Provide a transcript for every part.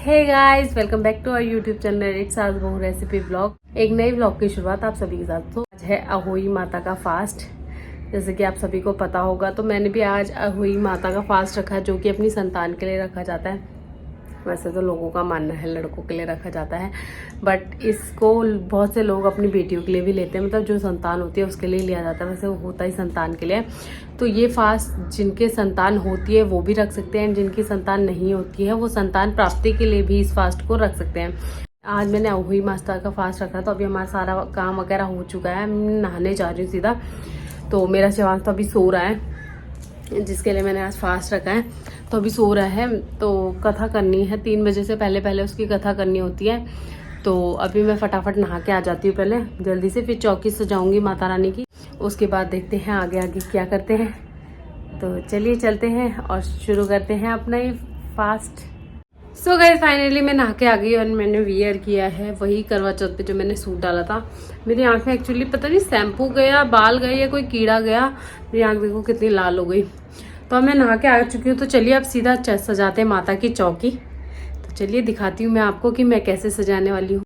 Hey guys, welcome back to our YouTube channel it's Saas Bahu recipe blog. एक नए blog की शुरुआत आप सभी के साथ। तो आज है अहोई माता का फास्ट। जैसे कि आप सभी को पता होगा, तो मैंने भी आज अहोई माता का फास्ट रखा, जो कि अपनी संतान के लिए रखा जाता है। वैसे तो लोगों का मानना है लड़कों के लिए रखा जाता है, बट इसको बहुत से लोग अपनी बेटियों के लिए भी लेते हैं। मतलब जो संतान होती है उसके लिए लिया जाता है, वैसे वो होता ही संतान के लिए। तो ये फास्ट जिनके संतान होती है वो भी रख सकते हैं, जिनकी संतान नहीं होती है वो संतान प्राप्ति के लिए भी इस फास्ट को रख सकते हैं। आज मैंने अहोई माता का फास्ट रखा, तो अभी हमारा सारा काम वगैरह हो चुका है। मैं नहाने जा रही हूँ सीधा। तो मेरा शिवांश तो अभी सो रहा है, जिसके लिए मैंने आज फास्ट रखा है। तो अभी सो रहा है, तो कथा करनी है 3 बजे से पहले पहले उसकी कथा करनी होती है। तो अभी मैं फटाफट नहा के आ जाती हूँ पहले जल्दी से, फिर चौकी सजाऊंगी माता रानी की। उसके बाद देखते हैं आगे आगे क्या करते हैं। तो चलिए चलते हैं और शुरू करते हैं अपना ये फास्ट। सो गाइस, फाइनली मैं नहा के आ गई और मैंने वियर किया है वही करवा चौथ पे जो मैंने सूट डाला था। मेरी आंख में एक्चुअली पता नहीं शैम्पू गया, बाल गए या कोई कीड़ा गया, मेरी आंख देखो कितनी लाल हो गई। तो अब मैं नहा के आ चुकी हूँ। तो चलिए अब सीधा सजाते हैं माता की चौकी। तो चलिए दिखाती हूँ मैं आपको कि मैं कैसे सजाने वाली हूँ।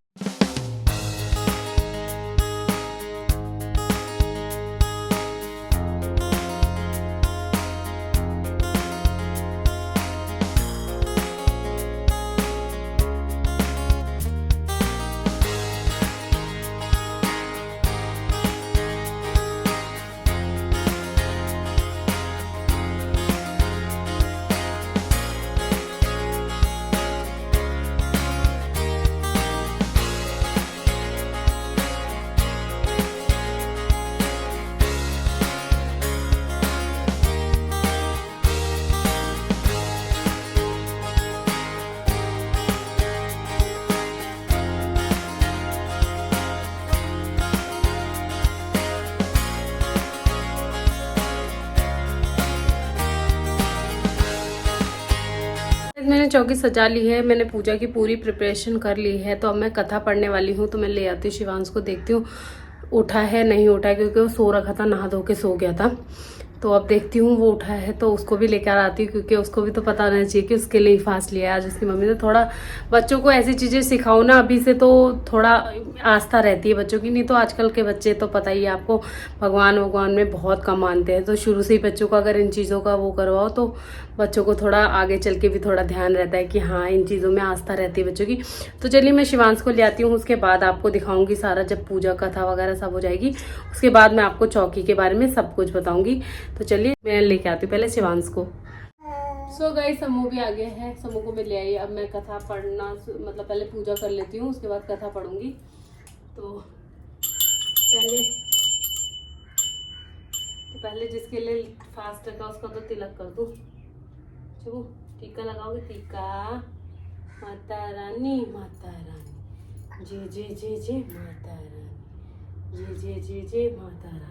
मैंने चौकी सजा ली है, मैंने पूजा की पूरी प्रिपरेशन कर ली है। तो अब मैं कथा पढ़ने वाली हूँ। तो मैं ले आती हूँ शिवांश को, देखती हूँ उठा है नहीं उठा है, क्योंकि वो सो रखा था, नहा धो के सो गया था। तो अब देखती हूँ वो उठा है तो उसको भी लेकर आती हूँ, क्योंकि उसको भी तो पता होना चाहिए कि उसके लिए ही फास्ट लिया है आज उसकी मम्मी ने। थोड़ा बच्चों को ऐसी चीज़ें सिखाओ ना अभी से, तो थोड़ा आस्था रहती है बच्चों की। नहीं तो आजकल के बच्चे तो पता ही है आपको, भगवान में बहुत कम मानते हैं। तो शुरू से ही बच्चों को अगर इन चीज़ों का वो करवाओ तो बच्चों को थोड़ा आगे चल के भी थोड़ा ध्यान रहता है कि हाँ इन चीज़ों में आस्था रहती है बच्चों की। तो चलिए मैं शिवांश को ले आती हूँ, उसके बाद आपको दिखाऊंगी सारा। जब पूजा कथा वगैरह सब हो जाएगी उसके बाद मैं आपको चौकी के बारे में सब कुछ बताऊंगी। तो चलिए मैं लेके आती हूँ पहले शिवांश को। सो गाइस, समूह भी आ गए हैं, समूह को मैं ले आई। अब मैं कथा पढ़ना मतलब पहले पूजा कर लेती हूँ, उसके बाद कथा पढ़ूंगी। तो पहले जिसके लिए फास्ट रखा उसका तो तिलक कर दूँ। चलो टीका लगाओगे, टीका। माता रानी जय जय जय जय माता रानी, जय जय जय जय माता रानी।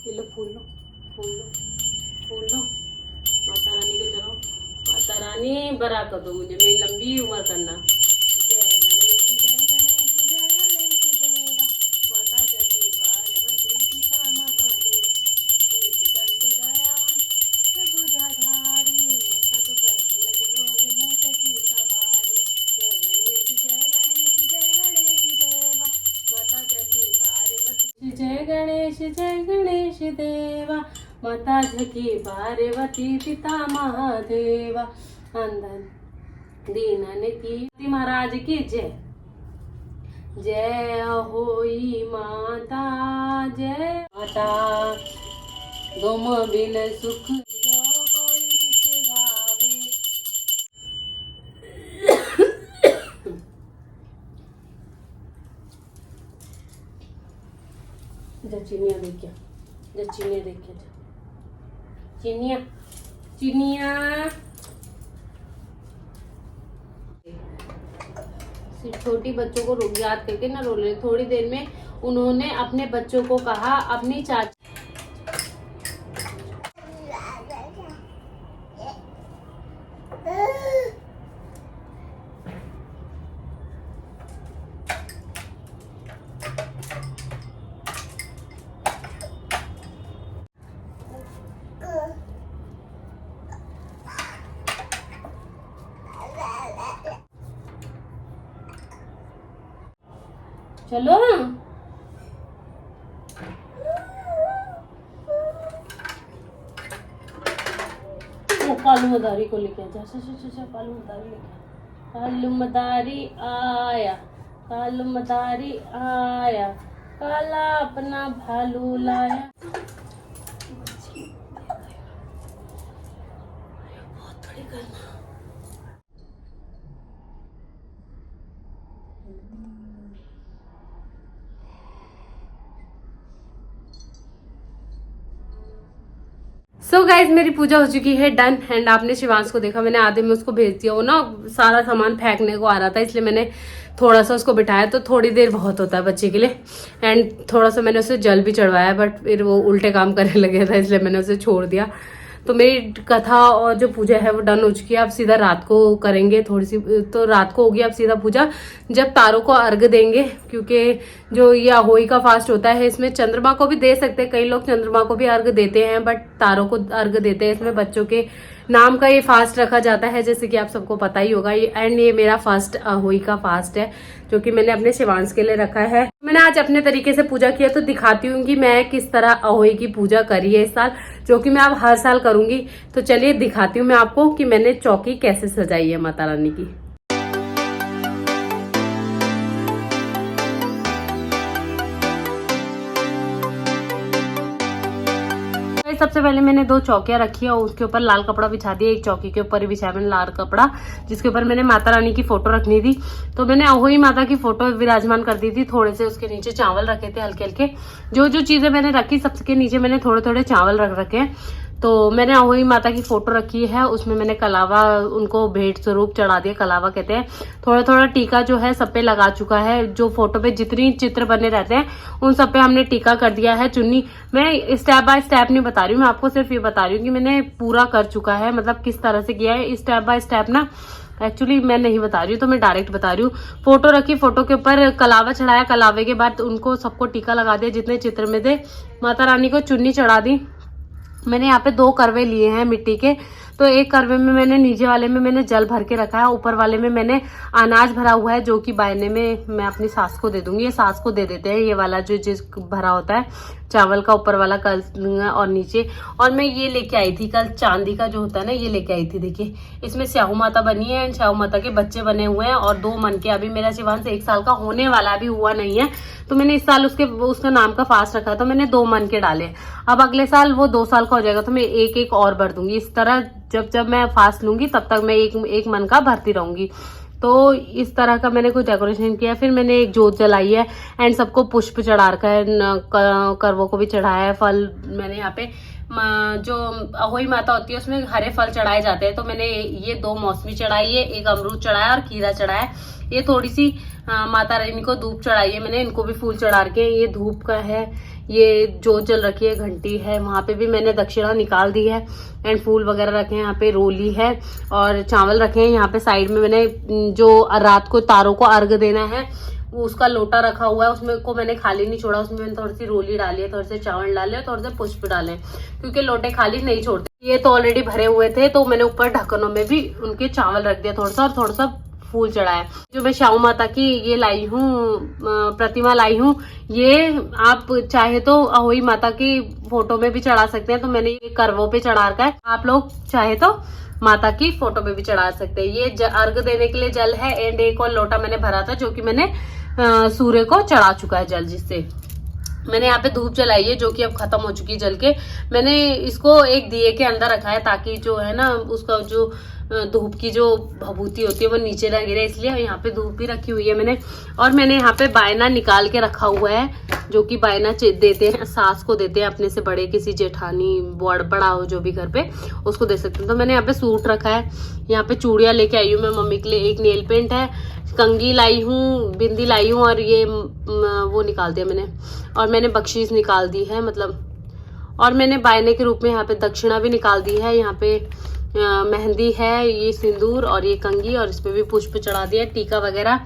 लो फूल लो, फूल लो, फूल लो। माता रानी को चलो, माता रानी बड़ा कर दो मुझे, मेरी लंबी उम्र करना। जय गणेश जय गणेश जय गणेश देवा, माता जगती पार्वती पिता महादेव, नीतिकंठ दयावान त्रिभुजाधारी, मस्तक पर तिलक सोहे मूठ की सवारी। जय गणेश जय गणेश जय गणेश देवा, माता जगती पार्वती, जय गणेश देवा, माता झकी पार्वती पिता महादेवा, अंधन दीनन की महाराज की जय। जय होई माता, जय माता, तुम बिन सुख जो कोई नित गावे। चीनिया देखिए, चीनिया देखिए, चीनिया चीनिया। छोटी बच्चों को याद करके ना रो ले। थोड़ी देर में उन्होंने अपने बच्चों को कहा, अपनी चाची चलो कालू मदारी को लेके जा। कालू मदारी लेके, कालू मदारी आया, कालू मदारी आया, काला अपना भालू लाया। बहुत बड़ी करना। सो गाइज मेरी पूजा हो चुकी है डन। एंड आपने शिवांश को देखा, मैंने आधे में उसको भेज दिया। वो ना सारा सामान फेंकने को आ रहा था, इसलिए मैंने थोड़ा सा उसको बिठाया। तो थोड़ी देर बहुत होता है बच्चे के लिए। एंड थोड़ा सा मैंने उसे जल भी चढ़वाया, बट फिर वो उल्टे काम करने लगे था, इसलिए मैंने उसे छोड़ दिया। तो मेरी कथा और जो पूजा है वो डन हो चुकी है। अब सीधा रात को करेंगे थोड़ी सी, तो रात को होगी अब सीधा पूजा, जब तारों को अर्घ देंगे। क्योंकि जो ये अहोई का फास्ट होता है, इसमें चंद्रमा को भी दे सकते हैं, कई लोग चंद्रमा को भी अर्घ देते हैं, बट तारों को अर्घ देते हैं। इसमें बच्चों के नाम का ये फास्ट रखा जाता है, जैसे कि आप सबको पता ही होगा। एंड ये मेरा फर्स्ट अहोई का फास्ट है, जो कि मैंने अपने शिवांश के लिए रखा है। मैंने आज अपने तरीके से पूजा किया, तो दिखाती हूँ कि मैं किस तरह अहोई की पूजा करी है इस साल, जो कि मैं अब हर साल करूंगी। तो चलिए दिखाती हूँ मैं आपको कि मैंने चौकी कैसे सजाई है माता रानी की। सबसे पहले मैंने 2 चौकियां रखी और उसके ऊपर लाल कपड़ा बिछा दिया। एक चौकी के ऊपर बिछाया मैंने लाल कपड़ा, जिसके ऊपर मैंने माता रानी की फोटो रखनी थी। तो मैंने अहोई माता की फोटो विराजमान कर दी थी। थोड़े से उसके नीचे चावल रखे थे हल्के हल्के। जो जो चीजें मैंने रखी सबके नीचे मैंने थोड़े थोड़े चावल रख रखे हैं। तो मैंने अहोई माता की फोटो रखी है, उसमें मैंने कलावा उनको भेंट स्वरूप चढ़ा दिया, कलावा कहते हैं। थोड़ा थोड़ा टीका जो है सब पे लगा चुका है। जो फोटो पे जितनी चित्र बने रहते हैं उन सब पे हमने टीका कर दिया है। चुन्नी मैं स्टेप बाय स्टेप नहीं बता रही हूँ, मैं आपको सिर्फ ये बता रही हूँ कि मैंने पूरा कर चुका है, मतलब किस तरह से किया है। स्टेप बाय स्टेप ना एक्चुअली मैं नहीं बता रही हूँ, तो मैं डायरेक्ट बता रही हूँ। फोटो रखी, फोटो के ऊपर कलावा चढ़ाया, कलावे के बाद उनको सबको टीका लगा दिया जितने चित्र में थे। माता रानी को चुन्नी चढ़ा दी। मैंने यहाँ पे 2 करवे लिए हैं मिट्टी के। तो एक करवे में मैंने, नीचे वाले में मैंने जल भर के रखा है, ऊपर वाले में मैंने अनाज भरा हुआ है, जो कि बायने में मैं अपनी सास को दे दूंगी। ये सास को दे देते हैं ये वाला जो जिस भरा होता है चावल का, ऊपर वाला कल और नीचे। और मैं ये लेके आई थी कल, चांदी का जो होता है ना, ये लेके आई थी। देखिए इसमें स्याहू माता बनी है एंड स्याहू माता के बच्चे बने हुए हैं और 2 मन के। अभी मेरा शिवांश 1 साल का होने वाला, अभी हुआ नहीं है। तो मैंने इस साल उसका नाम का फास्ट रखा, तो मैंने 2 मन के डाले। अब अगले साल वो 2 साल का हो जाएगा, तो मैं एक एक और भर दूंगी। इस तरह जब जब मैं फास्ट लूंगी तब तक मैं एक मन का भरती रहूंगी। तो इस तरह का मैंने कुछ डेकोरेशन किया। फिर मैंने एक जोत जलाई है एंड सबको पुष्प चढ़ा रखा है, करवों को भी चढ़ाया है। फल मैंने यहाँ पे जो अहोई माता होती है उसमें हरे फल चढ़ाए जाते हैं, तो मैंने ये 2 मौसमी चढ़ाई है, एक अमरूद चढ़ाया और खीरा चढ़ाया। ये थोड़ी सी माता रानी को धूप चढ़ाई है मैंने, इनको भी फूल चढ़ा के। ये धूप का है, ये जोत जल रखी है, घंटी है, वहां पे भी मैंने दक्षिणा निकाल दी है एंड फूल वगैरह रखे हैं। यहाँ पे रोली है और चावल रखे हैं। यहाँ पे साइड में मैंने जो रात को तारों को अर्घ देना है वो उसका लोटा रखा हुआ है, उसमें को मैंने खाली नहीं छोड़ा। उसमें मैंने थोड़ी सी रोली डाली है, थोड़े से चावल डाले और थोड़े से पुष्प डाले, क्योंकि लोटे खाली नहीं छोड़ते। ये तो ऑलरेडी भरे हुए थे, तो मैंने ऊपर ढक्कनों में भी उनके चावल रख दिया थोड़ा सा, और थोड़ा सा फूल चढ़ाया। जो मैं श्याम माता की ये लाई हूँ, प्रतिमा लाई हूँ, ये आप चाहे तो अहोई माता की फोटो में भी चढ़ा सकते हैं। तो मैंने ये करवों पे चढ़ा रखा है, आप लोग चाहे तो माता की फोटो पे भी चढ़ा सकते हैं। ये अर्घ देने के लिए जल है एंड एक और लोटा मैंने भरा था, जो कि मैंने सूर्य को चढ़ा चुका है जल, जिससे मैंने यहाँ पे धूप जलाई है, जो कि अब खत्म हो चुकी है जल के। मैंने इसको एक दिए के अंदर रखा है, ताकि जो है ना उसका जो धूप की जो भभूति होती है वो नीचे ना गिरे, इसलिए यहाँ पे धूप भी रखी हुई है मैंने। और मैंने यहाँ पे बायना निकाल के रखा हुआ है, जो कि बायना देते हैं, सास को देते हैं, अपने से बड़े किसी जेठानी बड़ा हो जो भी घर पे, उसको दे सकते हैं। तो मैंने यहाँ पे सूट रखा है, यहाँ पे चूड़ियां लेके आई हूँ मैं मम्मी के लिए, एक नेल पेंट है, कंगी लाई हूँ, बिंदी लाई हूँ, और ये वो निकाल दिया मैंने, और मैंने बख्शीश निकाल दी है मतलब। और मैंने बायने के रूप में यहाँ पे दक्षिणा भी निकाल दी है। यहाँ पे मेहंदी है, ये सिंदूर और ये कंगी, और इस पे भी पुष्प चढ़ा दिया, टीका वगैरह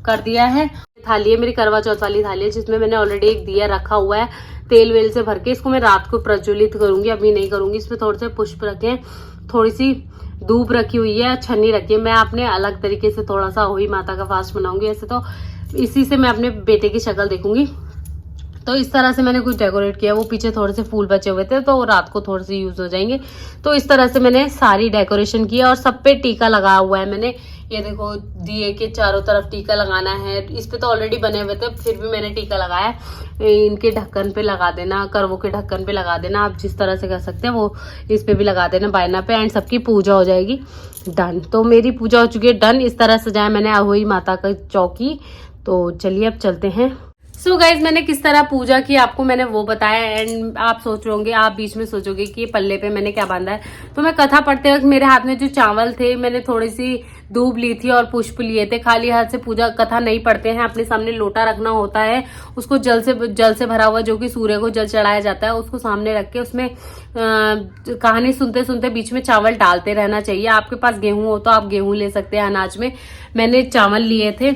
कर दिया है। थाली है मेरी करवा चौथ वाली थाली है, जिसमें मैंने ऑलरेडी एक दिया रखा हुआ है तेल वेल से भर के। इसको मैं रात को प्रज्वलित करूंगी, अभी नहीं करूंगी। इसमें थोड़े से पुष्प रखे हैं, थोड़ी सी धूप रखी हुई है, छन्नी रखी है। मैं अपने अलग तरीके से थोड़ा सा अहोई माता का फास्ट बनाऊंगी। ऐसे तो इसी से मैं अपने बेटे की शक्ल देखूंगी। तो इस तरह से मैंने कुछ डेकोरेट किया। वो पीछे थोड़े से फूल बचे हुए थे तो रात को थोड़े से यूज हो जाएंगे। तो इस तरह से मैंने सारी डेकोरेशन की और सब पे टीका लगा हुआ है मैंने। ये देखो, दिए के चारों तरफ टीका लगाना है। इस पे तो ऑलरेडी बने हुए थे, फिर भी मैंने टीका लगाया। इनके ढक्कन पे लगा देना, करवों के ढक्कन पे लगा देना, आप जिस तरह से कर सकते हैं वो इस पे भी लगा देना, बायना पे। एंड सबकी पूजा हो जाएगी डन। तो मेरी पूजा हो चुकी है डन। इस तरह सजाया मैंने अहोई माता का चौकी। तो चलिए अब चलते हैं। सो गाइज, मैंने किस तरह पूजा की आपको मैंने वो बताया। एंड आप सोच रहे होंगे, आप बीच में सोचोगे कि ये पल्ले पे मैंने क्या बांधा है। तो मैं कथा पढ़ते वक्त मेरे हाथ में जो चावल थे, मैंने थोड़ी सी दूब ली थी और पुष्प लिए थे। खाली हाथ से पूजा कथा नहीं पढ़ते हैं, अपने सामने लोटा रखना होता है। उसको जल से भरा हुआ, जो कि सूर्य को जल चढ़ाया जाता है, उसको सामने रख के उसमें कहानी सुनते सुनते बीच में चावल डालते रहना चाहिए। आपके पास गेहूं हो तो आप गेहूं ले सकते हैं अनाज में। मैंने चावल लिए थे,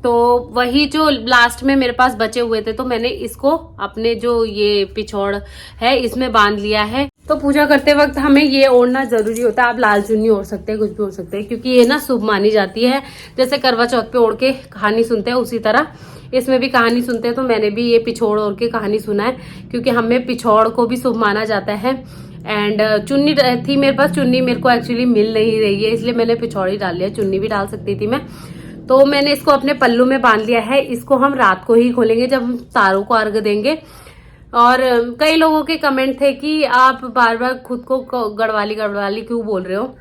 तो वही जो लास्ट में मेरे पास बचे हुए थे, तो मैंने इसको अपने जो ये पिछौड़ है इसमें बांध लिया है। तो पूजा करते वक्त हमें ये ओढ़ना जरूरी होता है। आप लाल चुन्नी ओढ़ सकते हैं, कुछ भी ओढ़ सकते हैं, क्योंकि ये ना शुभ मानी जाती है। जैसे करवा चौथ पे ओढ़ के कहानी सुनते हैं, उसी तरह इसमें भी कहानी सुनते हैं। तो मैंने भी ये पिछौड़ ओढ़ के कहानी सुना है, क्योंकि हमें पिछौड़ को भी शुभ माना जाता है। एंड चुन्नी थी मेरे पास, चुन्नी मेरे को एक्चुअली मिल नहीं रही है, इसलिए मैंने पिछौड़ ही डाल लिया। चुन्नी भी डाल सकती थी मैं। तो मैंने इसको अपने पल्लू में बांध लिया है। इसको हम रात को ही खोलेंगे जब हम तारों को अर्घ देंगे। और कई लोगों के कमेंट थे कि आप बार बार खुद को गढ़वाली गढ़वाली क्यों बोल रहे हो।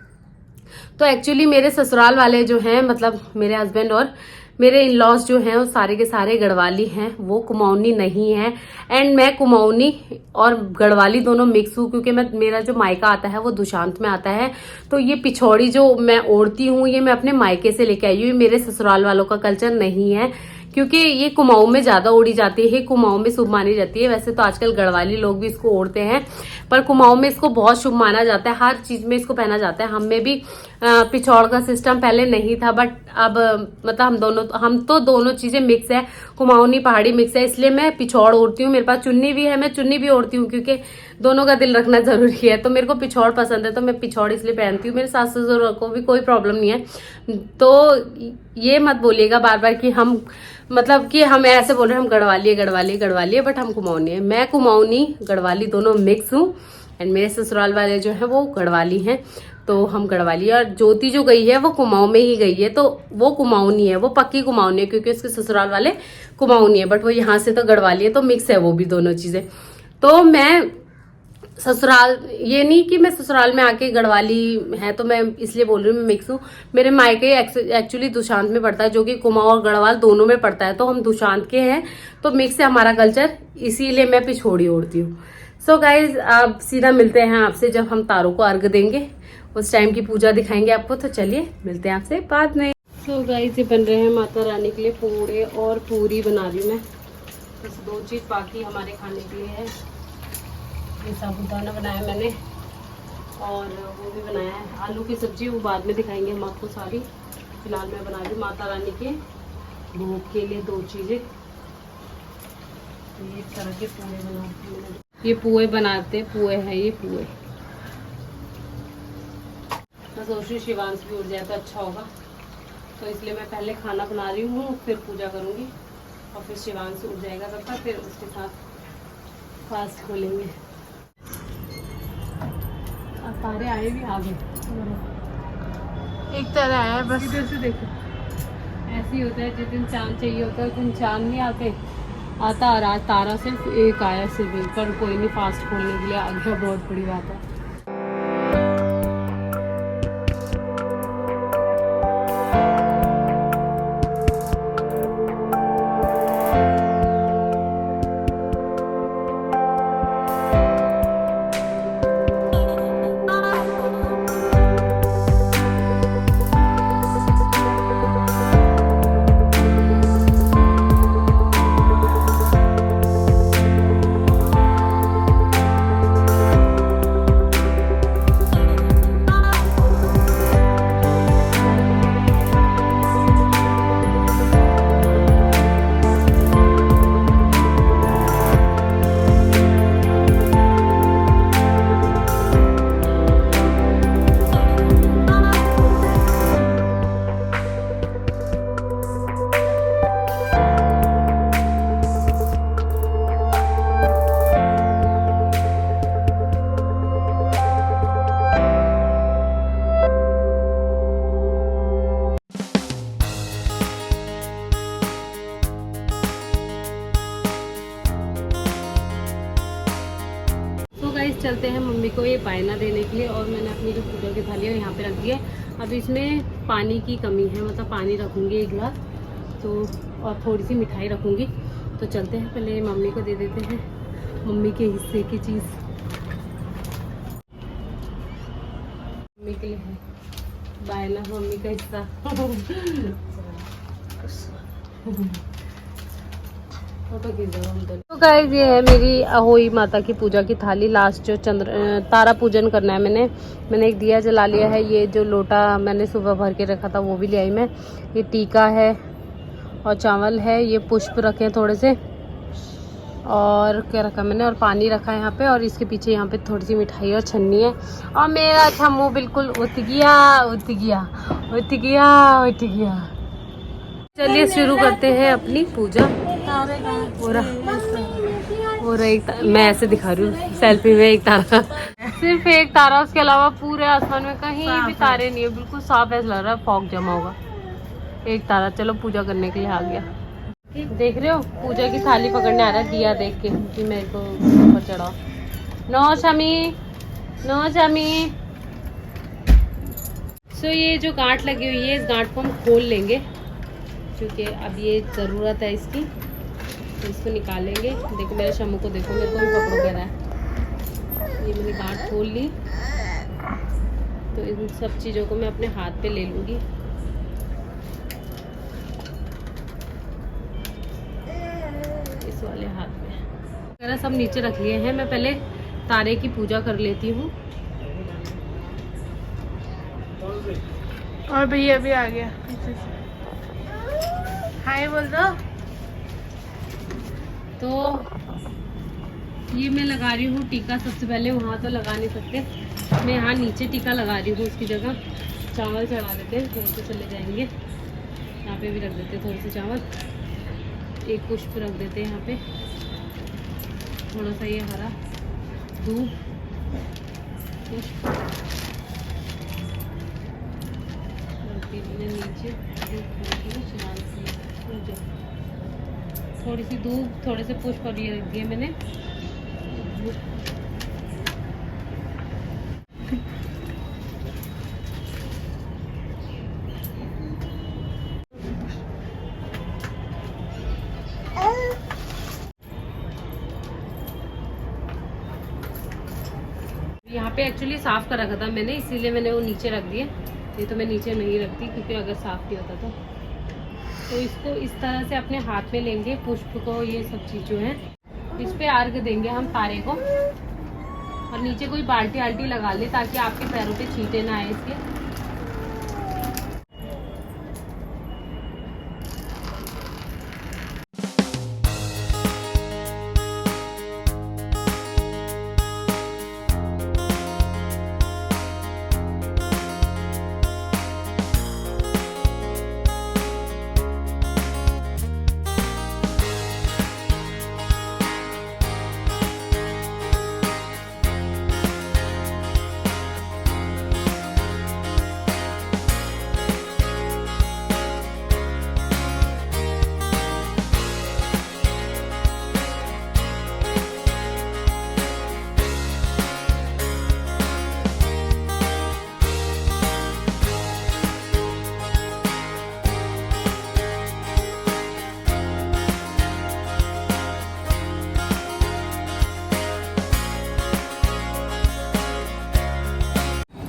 तो एक्चुअली मेरे ससुराल वाले जो हैं, मतलब मेरे हस्बैंड और मेरे इन लॉज जो हैं, वो सारे के सारे गढ़वाली हैं, वो कुमाऊनी नहीं है। एंड मैं कुमाऊनी और गढ़वाली दोनों मिक्स हूँ, क्योंकि मेरा जो मायका आता है वो दुशांत में आता है। तो ये पिछौड़ी जो मैं ओढ़ती हूँ, ये मैं अपने मायके से लेके आई हूँ। ये मेरे ससुराल वालों का कल्चर नहीं है, क्योंकि ये कुमाऊं में ज्यादा ओढ़ी जाती है, कुमाऊं में शुभ मानी जाती है। वैसे तो आजकल गढ़वाली लोग भी इसको ओढ़ते हैं, पर कुमाऊं में इसको बहुत शुभ माना जाता है। हर चीज में इसको पहना जाता है। हम में भी पिछौड़ का सिस्टम पहले नहीं था, बट अब मतलब हम तो दोनों चीजें मिक्स है, कुमाऊनी पहाड़ी मिक्स है, इसलिए मैं पिछौड़ ओढ़ती हूँ। मेरे पास चुन्नी भी है, मैं चुन्नी भी ओढ़ती हूँ, क्योंकि दोनों का दिल रखना जरूरी है। तो मेरे को पिछौड़ पसंद है, तो मैं पिछौड़ इसलिए पहनती हूँ। मेरे सास ससुर को भी कोई प्रॉब्लम नहीं है। तो ये मत बोलिएगा बार बार कि हम मतलब कि हम ऐसे बोल रहे हैं हम गढ़वाली है, बट हम कुमाऊनी है। मैं कुमाऊनी गढ़वाली दोनों मिक्स हूँ। एंड मेरे ससुराल वाले जो है वो गढ़वाली हैं, तो हम गढ़वाली। और ज्योति जो गई है वो कुमाऊं में ही गई है, तो वो कुमाऊनी है, वो पक्की कुमाऊनी है, क्योंकि उसके ससुराल वाले कुमाऊनी है, बट वो यहाँ से तो गढ़वाली है, तो मिक्स है वो भी दोनों चीजें। तो मैं ससुराल, ये नहीं कि मैं ससुराल में आके गढ़वाली है तो मैं इसलिए बोल रही हूँ मैं मिक्स हूँ। मेरे मायके एक्चुअली दुशांत में पड़ता है, जो कि कुमाऊं और गढ़वाल दोनों में पड़ता है। तो हम दुशांत के हैं, तो मिक्स है हमारा कल्चर, इसीलिए मैं पिछोड़ी ओढ़ती हूँ। सो गाइज, अब सीधा मिलते हैं आपसे जब हम तारों को अर्घ देंगे, उस टाइम की पूजा दिखाएंगे आपको। तो चलिए मिलते हैं आपसे बाद में। सो गाइज, ये बन रहे हैं माता रानी के लिए पूड़े और पूरी बना रही हूँ मैं। बस दो चीज बाकी हमारे खाने के लिए है। ये साबुदाना बनाया मैंने और वो भी बनाया है, आलू की सब्जी, वो बाद में दिखाएंगे हम आपको सारी। फिलहाल मैं बना रही हूँ माता रानी के भोग के लिए दो चीजें। ये इस तरह के पूए बनाती हूँ। ये पुए बनाते पुए हैं, ये पुए। मैं सोच रही हूँ शिवांश भी उठ जाए तो अच्छा होगा, तो इसलिए मैं पहले खाना बना रही हूँ, फिर पूजा करूँगी और फिर शिवांश उठ जाएगा तब तक, फिर उसके साथ फास्ट खोलेंगे। तारे आए भी आ गए, एक तरह है बस। इधर से देखो, ऐसे ही होता है, जिस दिन चांद चाहिए होता है उस दिन चांद नहीं आता। और आज तारा सिर्फ एक आया, सिर्फ एक, पर कोई नहीं, फास्ट खोलने के लिए आ गया, बहुत बड़ी बात है। चलते हैं मम्मी को ये पायना देने के लिए। और मैंने अपनी जो पूजा की थाली है यहाँ पे रख दी है। अब इसमें पानी की कमी है, मतलब पानी रखूँगी 1 गिलास तो, और थोड़ी सी मिठाई रखूँगी। तो चलते हैं, पहले मम्मी को दे देते हैं मम्मी के हिस्से की चीज़। मम्मी के लिए है बायना, मम्मी का हिस्सा। तो गाइस ये है मेरी अहोई माता की पूजा की थाली। लास्ट जो तारा पूजन करना है, मैंने एक दिया जला लिया है। ये जो लोटा मैंने सुबह भर के रखा था वो भी ले आई मैं। ये टीका है और चावल है, ये पुष्प रखे हैं थोड़े से, और क्या रखा मैंने, और पानी रखा है यहाँ पे। और इसके पीछे यहाँ पे थोड़ी सी मिठाई और छन्नी है। और मेरा छम्मू बिल्कुल उठ गया। चलिए शुरू करते हैं अपनी पूजा। और एक मैं ऐसे दिखा रही हूँ सेल्फी में, एक तारा, सिर्फ एक तारा, उसके अलावा पूरे आसमान में कहीं भी तारे नहीं है। बिल्कुल साफ ऐसा लग रहा है फॉग जमा होगा। एक तारा चलो पूजा करने के लिए आ गया। देख रहे हो पूजा की थाली पकड़ने आ रहा है दिया देख के कि मेरे को ऊपर चढ़ाओ। नो शमी। सो ये जो गांठ लगी हुई है, इस गांठ को हम खोल लेंगे क्योंकि अब ये ज़रूरत है इसकी। तो इसको निकालेंगे। देखो मेरे शम्मू को, देखो मेरे को भी पकड़ो कह रहा है। ये मैंने गांठ खोल ली। तो इन सब चीज़ों को मैं अपने हाथ पे ले लूँगी। इस वाले हाथ में वगैरह सब नीचे रख लिए हैं। मैं पहले तारे की पूजा कर लेती हूँ। और भैया भी आ गया। हाय बोल दो। तो ये मैं लगा रही हूँ टीका सबसे पहले। वहाँ तो लगा नहीं सकते, मैं यहाँ नीचे टीका लगा रही हूँ। उसकी जगह चावल चढ़ा देते हैं, थोड़े से चले जाएंगे। यहाँ पे भी रख देते हैं थोड़े से चावल। एक पुष्प रख देते हैं यहाँ पे, थोड़ा सा ये हरा दूब पुष्प नीचे, थोड़ी सी दूब, थोड़े से पुष्प और ये रख दिए मैंने। यहाँ पे एक्चुअली साफ कर रखा था मैंने, इसीलिए मैंने वो नीचे रख दिए। ये तो मैं नीचे नहीं रखती क्योंकि अगर साफ नहीं होता तो इसको इस तरह से अपने हाथ में लेंगे, पुष्प को, ये सब चीज़ जो है इस पे अर्घ देंगे हम तारे को। और नीचे कोई बाल्टी आल्टी लगा ले ताकि आपके पैरों पे छींटे ना आए इसके।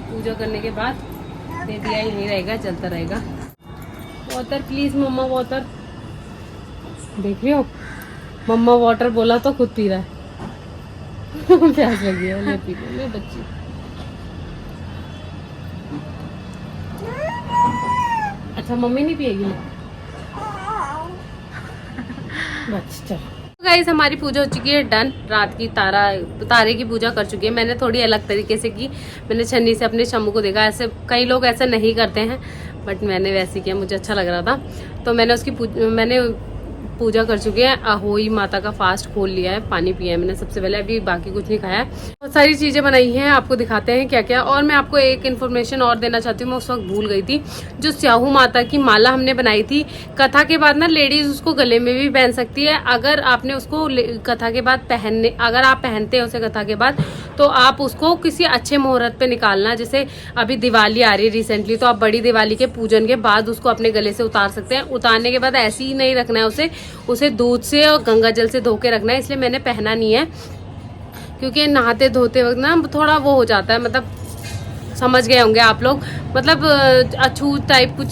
पूजा करने के बाद दे दिया, यहीं रहेगा, चलता रहेगा। वाटर प्लीज मम्मा, वाटर। देख रही हो मम्मा वाटर बोला तो खुद पी रहा है। प्यास लगी है, ले पी लो बच्ची। अच्छा मम्मी नहीं पिएगी? बस चलो गाइस, हमारी पूजा हो चुकी है डन। रात की तारे की पूजा कर चुकी है। मैंने थोड़ी अलग तरीके से की। मैंने छन्नी से अपने शम्मू को देखा। ऐसे कई लोग ऐसा नहीं करते हैं, बट मैंने वैसे किया, मुझे अच्छा लग रहा था। तो मैंने पूजा कर चुकी है। अहोई माता का फास्ट खोल लिया है, पानी पिया है मैंने सबसे पहले, अभी बाकी कुछ नहीं खाया है। बहुत सारी चीज़ें बनाई हैं, आपको दिखाते हैं क्या क्या। और मैं आपको एक इन्फॉर्मेशन और देना चाहती हूँ, मैं उस वक्त भूल गई थी। जो स्याहू माता की माला हमने बनाई थी, कथा के बाद ना लेडीज उसको गले में भी पहन सकती है। अगर आपने उसको कथा के बाद अगर आप पहनते हैं उसे कथा के बाद, तो आप उसको किसी अच्छे मुहूर्त पे निकालना। जैसे अभी दिवाली आ रही है रिसेंटली, तो आप बड़ी दिवाली के पूजन के बाद उसको अपने गले से उतार सकते हैं। उतारने के बाद ऐसे ही नहीं रखना है उसे दूध से और गंगा जल से धो के रखना है। इसलिए मैंने पहना नहीं है, क्योंकि नहाते धोते वक्त ना थोड़ा वो हो जाता है, मतलब समझ गए होंगे आप लोग, मतलब अछूत टाइप कुछ,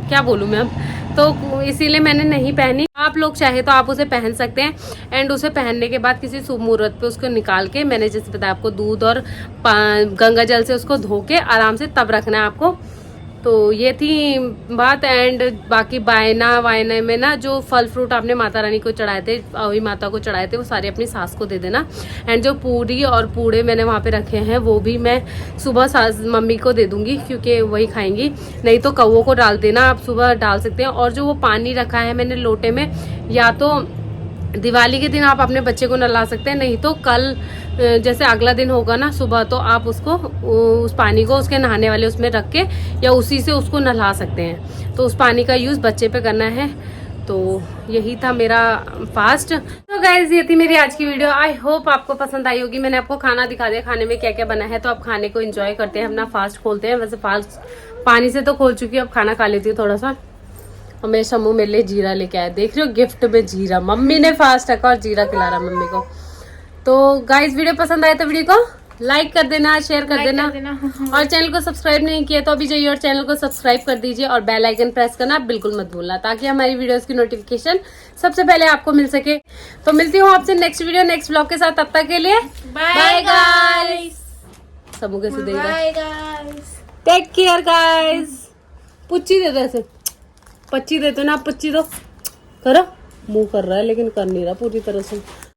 क्या बोलूँ मैं अब, तो इसीलिए मैंने नहीं पहनी। आप लोग चाहे तो आप उसे पहन सकते हैं। एंड उसे पहनने के बाद किसी शुभ मुहूर्त पे उसको निकाल के, मैंने जैसे बताया आपको, दूध और गंगा जल से उसको धो के आराम से तब रखना है आपको। तो ये थी बात। एंड बाकी बायना वायने में ना जो फल फ्रूट आपने माता रानी को चढ़ाए थे, अहोई माता को चढ़ाए थे, वो सारे अपनी सास को दे देना। एंड जो पूरी और पूड़े मैंने वहाँ पे रखे हैं वो भी मैं सुबह सास मम्मी को दे दूंगी, क्योंकि वही खाएंगी। नहीं तो कौवों को डाल देना, आप सुबह डाल सकते हैं। और जो वो पानी रखा है मैंने लोटे में, या तो दिवाली के दिन आप अपने बच्चे को नहला सकते हैं, नहीं तो कल जैसे अगला दिन होगा ना सुबह, तो आप उसको उस पानी को उसके नहाने वाले उसमें रख के या उसी से उसको नहला सकते हैं। तो उस पानी का यूज बच्चे पे करना है। तो यही था मेरा फास्ट। तो गाइज ये थी मेरी आज की वीडियो। आई होप आपको पसंद आई होगी। मैंने आपको खाना दिखा दिया, खाने में क्या क्या बना है। तो आप खाने को एंजॉय करते हैं, अपना फास्ट खोलते हैं। वैसे फास्ट पानी से तो खोल चुकी हूँ, अब खाना खा लेती हूँ थोड़ा सा। और मेरे शम्मू मेरे लिए जीरा लेके आया, देख रहे हो, गिफ्ट में जीरा। मम्मी ने फास्ट रखा और जीरा खिला रहा मम्मी को। तो गाइज वीडियो पसंद आए तो वीडियो को लाइक कर देना, शेयर कर देना। और चैनल को सब्सक्राइब नहीं किया तो अभी जाइए और चैनल को सब्सक्राइब कर दीजिए, और बेल आइकन प्रेस करना बिल्कुल मत भूलना, ताकि हमारी वीडियोस की नोटिफिकेशन सबसे पहले आपको मिल सके। तो मिलती हूँ आपसे नेक्स्ट वीडियो नेक्स्ट ब्लॉग के साथ। तब तक के लिए बाय गाइस। सबू कैसे देगा, टेक केयर गाइस। पुच्ची दे दो, ऐसे पच्ची देते ना, आप पच्ची दो करो। मुंह कर रहा है लेकिन कर नहीं रहा पूरी तरह से।